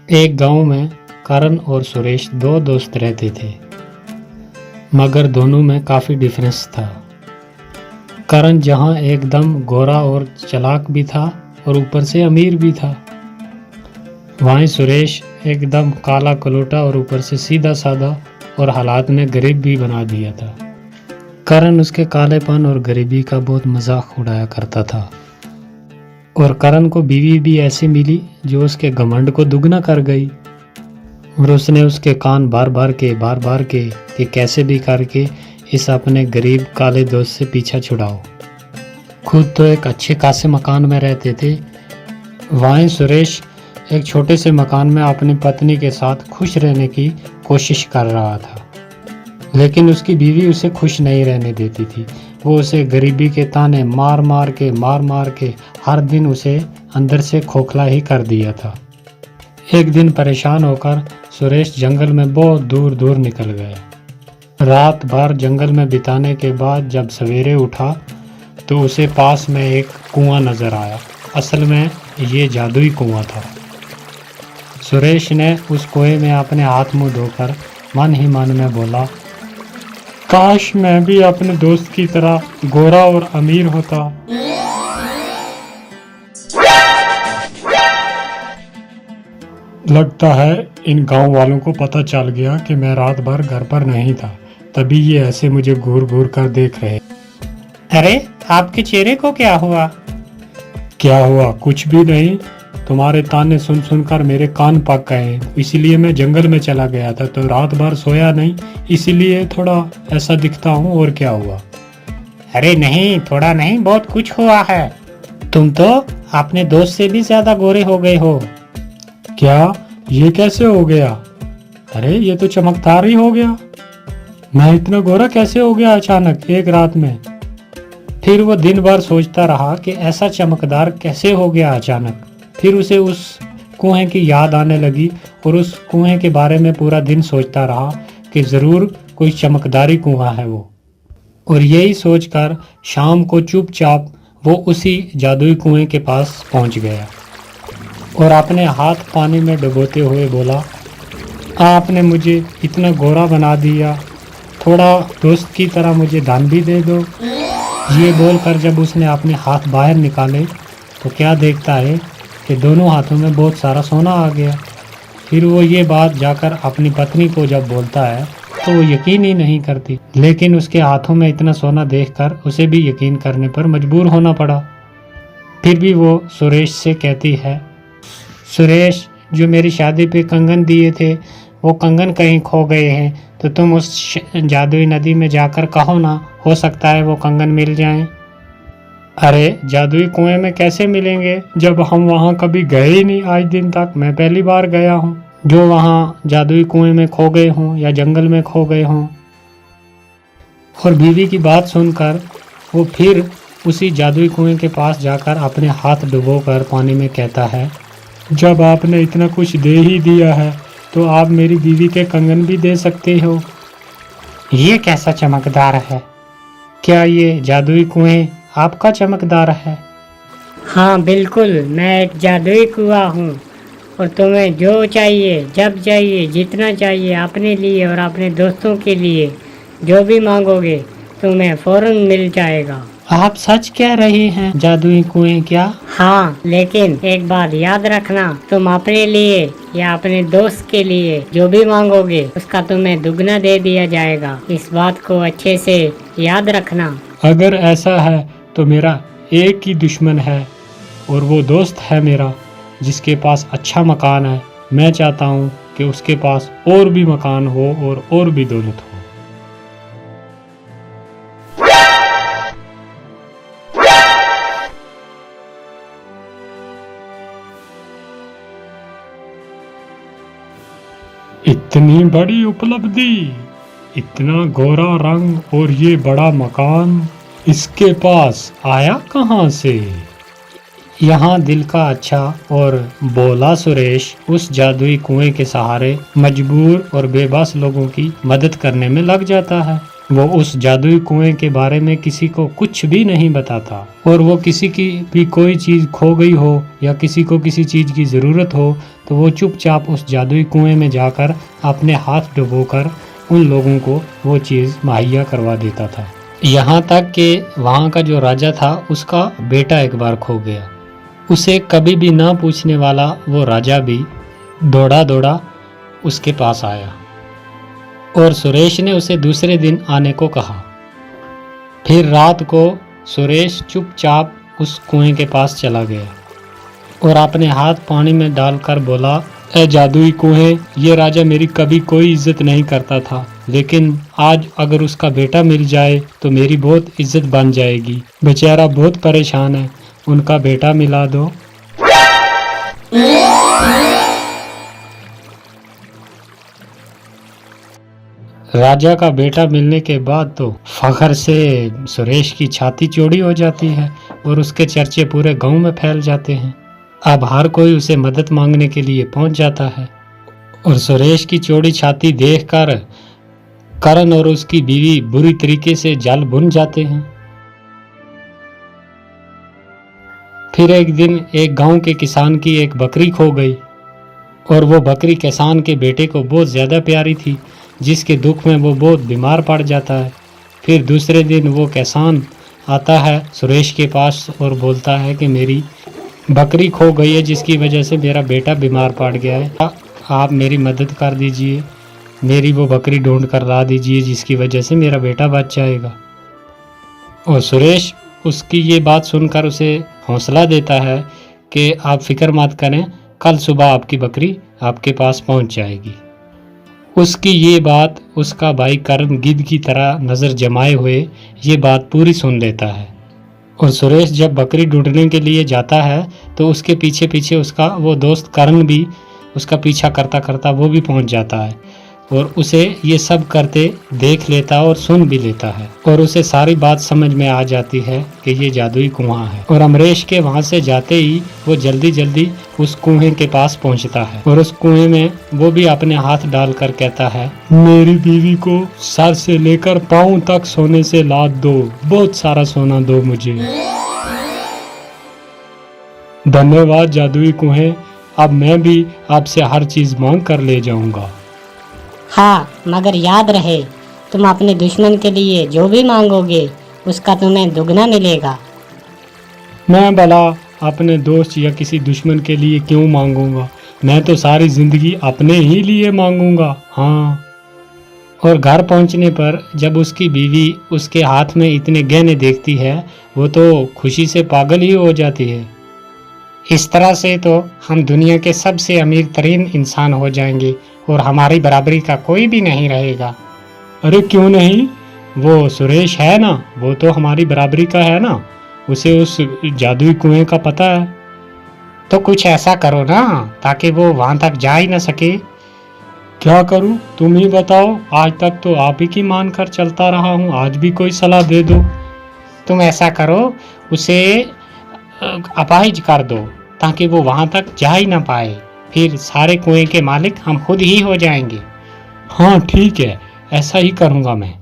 एक गांव में करण और सुरेश दो दोस्त रहते थे, मगर दोनों में काफ़ी डिफरेंस था। करण जहां एकदम गोरा और चालाक भी था और ऊपर से अमीर भी था, वहीं सुरेश एकदम काला कलोटा और ऊपर से सीधा साधा और हालात में गरीब भी बना दिया था। करण उसके कालेपन और गरीबी का बहुत मजाक उड़ाया करता था और करण को बीवी भी ऐसी मिली जो उसके घमंड को दुगना कर गई और उसने उसके कान बार बार के कि कैसे भी करके इस अपने गरीब काले दोस्त से पीछा छुड़ाओ। खुद तो एक अच्छे खासे मकान में रहते थे, वहीं सुरेश एक छोटे से मकान में अपनी पत्नी के साथ खुश रहने की कोशिश कर रहा था, लेकिन उसकी बीवी उसे खुश नहीं रहने देती थी। वो उसे गरीबी के ताने मार मार के हर दिन उसे अंदर से खोखला ही कर दिया था। एक दिन परेशान होकर सुरेश जंगल में बहुत दूर दूर निकल गया। रात भर जंगल में बिताने के बाद जब सवेरे उठा तो उसे पास में एक कुआं नजर आया। असल में ये जादुई कुआं था। सुरेश ने उस कुएं में अपने हाथ मुंह धोकर मन ही मन में बोला, काश मैं भी अपने दोस्त की तरह गोरा और अमीर होता। लगता है इन गांव वालों को पता चल गया कि मैं रात भर घर पर नहीं था, तभी ये ऐसे मुझे घूर घूर कर देख रहे। अरे आपके चेहरे को क्या हुआ? क्या हुआ? कुछ भी नहीं। तुम्हारे ताने सुन सुनकर मेरे कान पक गए, इसीलिए मैं जंगल में चला गया था, तो रात भर सोया नहीं, इसीलिए थोड़ा ऐसा दिखता हूँ। और क्या हुआ? अरे नहीं, थोड़ा नहीं, बहुत कुछ हुआ है। तुम तो अपने दोस्त से भी ज्यादा गोरे हो गए हो। क्या? ये कैसे हो गया? अरे ये तो चमकदार ही हो गया। मैं इतना गोरा कैसे हो गया अचानक एक रात में? फिर वो दिन भर सोचता रहा कि ऐसा चमकदार कैसे हो गया अचानक। फिर उसे उस कुएं की याद आने लगी और उस कुएं के बारे में पूरा दिन सोचता रहा कि ज़रूर कोई चमकदारी कुआं है वो। और यही सोचकर शाम को चुपचाप वो उसी जादुई कुएं के पास पहुंच गया और अपने हाथ पानी में डुबोते हुए बोला, आपने मुझे इतना गोरा बना दिया, थोड़ा दोस्त की तरह मुझे दान भी दे दो। ये बोलकर जब उसने अपने हाथ बाहर निकाले तो क्या देखता है कि दोनों हाथों में बहुत सारा सोना आ गया। फिर वो ये बात जाकर अपनी पत्नी को जब बोलता है तो वो यकीन ही नहीं करती, लेकिन उसके हाथों में इतना सोना देखकर उसे भी यकीन करने पर मजबूर होना पड़ा। फिर भी वो सुरेश से कहती है, सुरेश, जो मेरी शादी पे कंगन दिए थे वो कंगन कहीं खो गए हैं, तो तुम उस जादुई नदी में जाकर कहो ना, हो सकता है वो कंगन मिल जाएं। अरे जादुई कुएं में कैसे मिलेंगे जब हम वहां कभी गए ही नहीं आज दिन तक। मैं पहली बार गया हूँ जो वहां जादुई कुएं में खो गए हों या जंगल में खो गए हों। और बीवी की बात सुनकर वो फिर उसी जादुई कुएं के पास जाकर अपने हाथ डुबोकर पानी में कहता है, जब आपने इतना कुछ दे ही दिया है तो आप मेरी बीवी के कंगन भी दे सकते हो। ये कैसा चमकदार है? क्या ये जादुई कुएं आपका चमकदार है? हाँ बिल्कुल, मैं एक जादुई कुआं हूँ और तुम्हें जो चाहिए, जब चाहिए, जितना चाहिए, अपने लिए और अपने दोस्तों के लिए जो भी मांगोगे तुम्हें फौरन मिल जाएगा। आप सच कह रहे हैं? जादुई कुएं क्या? हाँ, लेकिन एक बात याद रखना, तुम अपने लिए या अपने दोस्त के लिए जो भी मांगोगे उसका तुम्हें दुगना दे दिया जाएगा। इस बात को अच्छे से याद रखना। अगर ऐसा है तो मेरा एक ही दुश्मन है और वो दोस्त है मेरा जिसके पास अच्छा मकान है। मैं चाहता हूँ कि उसके पास और भी मकान हो और भी दौलत हो। इतनी बड़ी उपलब्धि, इतना गोरा रंग और ये बड़ा मकान इसके पास आया कहाँ से? यहाँ दिल का अच्छा और बोला सुरेश उस जादुई कुएं के सहारे मजबूर और बेबस लोगों की मदद करने में लग जाता है। वो उस जादुई कुएं के बारे में किसी को कुछ भी नहीं बताता, और वो किसी की भी कोई चीज़ खो गई हो या किसी को किसी चीज़ की ज़रूरत हो तो वो चुपचाप उस जादुई कुएं में जाकर अपने हाथ डुबोकर उन लोगों को वो चीज़ मुहैया करवा देता था। यहाँ तक कि वहाँ का जो राजा था उसका बेटा एक बार खो गया। उसे कभी भी ना पूछने वाला वो राजा भी दौड़ा दौड़ा उसके पास आया और सुरेश ने उसे दूसरे दिन आने को कहा। फिर रात को सुरेश चुपचाप उस कुएं के पास चला गया और अपने हाथ पानी में डालकर बोला, ए जादुई कुएं, ये राजा मेरी कभी कोई इज्जत नहीं करता था, लेकिन आज अगर उसका बेटा मिल जाए तो मेरी बहुत इज्जत बन जाएगी। बेचारा बहुत परेशान है, उनका बेटा मिला दो। राजा का बेटा मिलने के बाद तो फखर से सुरेश की छाती चौड़ी हो जाती है और उसके चर्चे पूरे गांव में फैल जाते हैं। अब हर कोई उसे मदद मांगने के लिए पहुंच जाता है और सुरेश की चौड़ी छाती देखकर करण और उसकी बीवी बुरी तरीके से जल भुन जाते हैं। फिर एक दिन एक गांव के किसान की एक बकरी खो गई और वो बकरी किसान के बेटे को बहुत ज़्यादा प्यारी थी, जिसके दुख में वो बहुत बीमार पड़ जाता है। फिर दूसरे दिन वो किसान आता है सुरेश के पास और बोलता है कि मेरी बकरी खो गई है, जिसकी वजह से मेरा बेटा बीमार पड़ गया है, आप मेरी मदद कर दीजिए, मेरी वो बकरी ढूंढ कर ला दीजिए जिसकी वजह से मेरा बेटा बच जाएगा। और सुरेश उसकी ये बात सुनकर उसे हौसला देता है कि आप फिक्र मत करें, कल सुबह आपकी बकरी आपके पास पहुंच जाएगी। उसकी ये बात उसका भाई करण गिद्ध की तरह नज़र जमाए हुए ये बात पूरी सुन लेता है और सुरेश जब बकरी ढूंढने के लिए जाता है तो उसके पीछे पीछे उसका वो दोस्त करण भी उसका पीछा करता करता वो भी पहुंच जाता है और उसे ये सब करते देख लेता और सुन भी लेता है और उसे सारी बात समझ में आ जाती है कि ये जादुई कुआं है। और अमरीश के वहां से जाते ही वो जल्दी जल्दी उस कुएं के पास पहुंचता है और उस कुएं में वो भी अपने हाथ डालकर कहता है, मेरी बीवी को सर से लेकर पाँव तक सोने से लाद दो, बहुत सारा सोना दो मुझे। धन्यवाद जादुई कुएं, अब मैं भी आपसे हर चीज मांग कर ले जाऊंगा। हाँ, मगर याद रहे, तुम अपने दुश्मन के लिए जो भी मांगोगे उसका तुम्हें दुगना मिलेगा। मैं भला अपने दोस्त या किसी दुश्मन के लिए क्यों मांगूंगा, मैं तो सारी जिंदगी अपने ही लिए मांगूंगा। हाँ। और घर पहुंचने पर जब उसकी बीवी उसके हाथ में इतने गहने देखती है वो तो खुशी से पागल ही हो जाती है। इस तरह से तो हम दुनिया के सबसे अमीर तरीन इंसान हो जाएंगे और हमारी बराबरी का कोई भी नहीं रहेगा। अरे क्यों नहीं, वो सुरेश है ना, वो तो हमारी बराबरी का है ना, उसे उस जादुई कुएं का पता है। तो कुछ ऐसा करो ना ताकि वो वहां तक जा ही ना सके। क्या करूं, तुम ही बताओ, आज तक तो आप ही की मान कर चलता रहा हूं, आज भी कोई सलाह दे दो। तुम ऐसा करो, उसे अपाहिज कर दो ताकि वो वहां तक जा ही ना पाए, फिर सारे कुएं के मालिक हम खुद ही हो जाएंगे। हाँ ठीक है, ऐसा ही करूँगा मैं।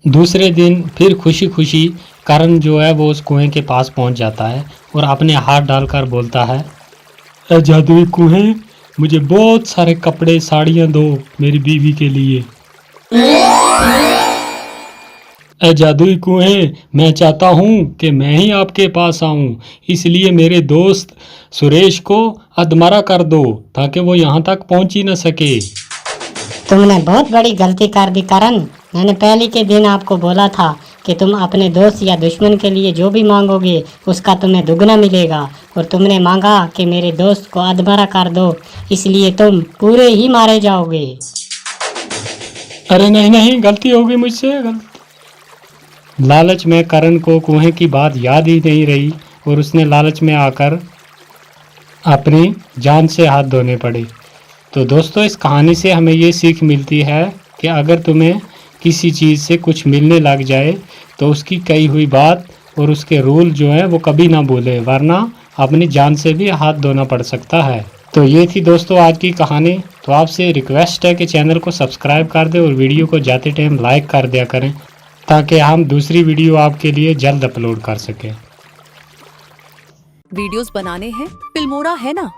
दूसरे दिन फिर खुशी खुशी करण जो है वो उस कुएं के पास पहुंच जाता है और अपने हाथ डालकर बोलता है, ए जादुई कुएं, मुझे बहुत सारे कपड़े साड़ियाँ दो मेरी बीवी के लिए। ए जादुई कुएं, मैं चाहता हूँ कि मैं ही आपके पास आऊँ, इसलिए मेरे दोस्त सुरेश को अधमरा कर दो ताकि वो यहाँ तक पहुँच ही न सके। तुमने बहुत बड़ी गलती कर दी करण, मैंने पहले के दिन आपको बोला था कि तुम अपने दोस्त या दुश्मन के लिए जो भी मांगोगे उसका तुम्हें दुगना मिलेगा, और तुमने मांगा कि मेरे दोस्त को अधमरा कर दो, इसलिए तुम पूरे ही मारे जाओगे। अरे नहीं नहीं, गलती होगी मुझसे, लालच में करण को कुएं की बात याद ही नहीं रही और उसने लालच में आकर अपनी जान से हाथ धोने पड़े। तो दोस्तों, इस कहानी से हमें ये सीख मिलती है कि अगर तुम्हें किसी चीज़ से कुछ मिलने लग जाए तो उसकी कही हुई बात और उसके रूल जो है वो कभी ना भूले, वरना अपनी जान से भी हाथ धोना पड़ सकता है। तो ये थी दोस्तों आज की कहानी। तो आपसे रिक्वेस्ट है कि चैनल को सब्सक्राइब कर दें और वीडियो को जाते टाइम लाइक कर दिया करें, ताकि हम दूसरी वीडियो आपके लिए जल्द अपलोड कर सकें। वीडियोस बनाने हैं, फिल्मोरा है ना।